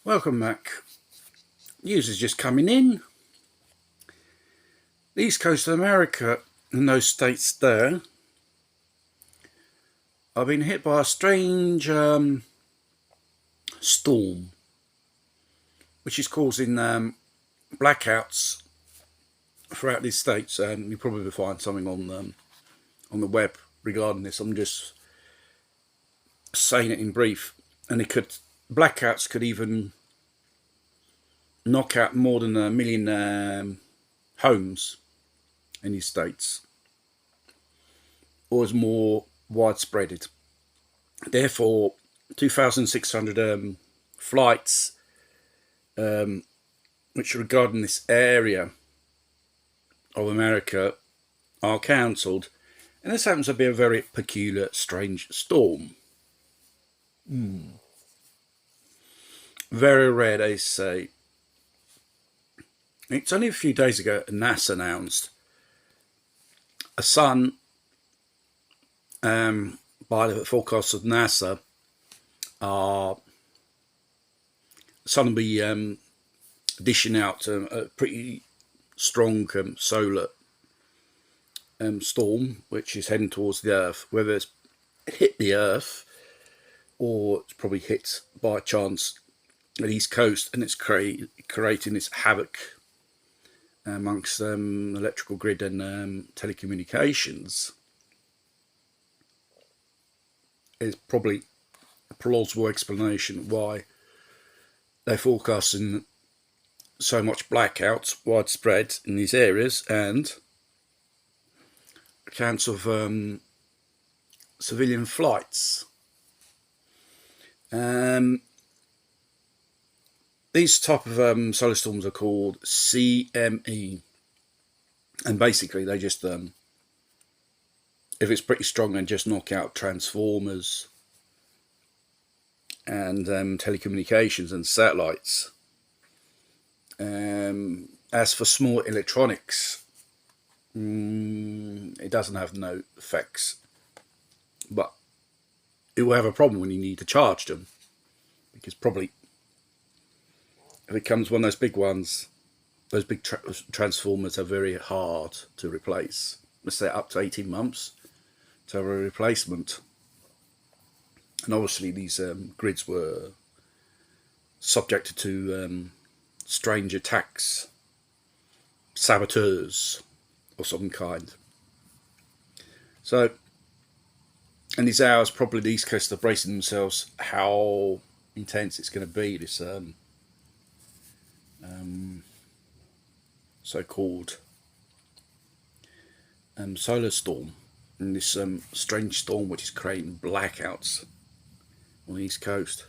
Welcome back. News is just coming in. The East Coast of America and those states there are being hit by a strange storm, which is causing blackouts throughout these states. You'll probably find something on the web regarding this. I'm just saying it in brief, and blackouts could even knock out more than 1 million homes in these states, or is more widespread. Therefore, 2,600 flights which are regarding this area of America are cancelled, and this happens to be a very peculiar, strange storm. Very rare, they say. It's only a few days ago NASA announced a sun, by the forecasts of NASA, the sun will be dishing out a pretty strong solar storm, which is heading towards the Earth. Whether it's hit the Earth or it's probably hit by chance at the East Coast, and it's creating this havoc amongst electrical grid and telecommunications, is probably a plausible explanation why they're forecasting so much blackouts widespread in these areas and accounts of civilian flights. These type of solar storms are called CME, and basically they just, if it's pretty strong, they just knock out transformers and telecommunications and satellites. As for small electronics, it doesn't have no effects, but it will have a problem when you need to charge them, because probably if it comes one of those big ones, those big transformers are very hard to replace. Let's say up to 18 months to have a replacement. And obviously these grids were subjected to strange attacks, saboteurs of some kind. So in these hours, probably the East Coast are bracing themselves how intense it's going to be, this so-called solar storm, and this strange storm which is creating blackouts on the East Coast.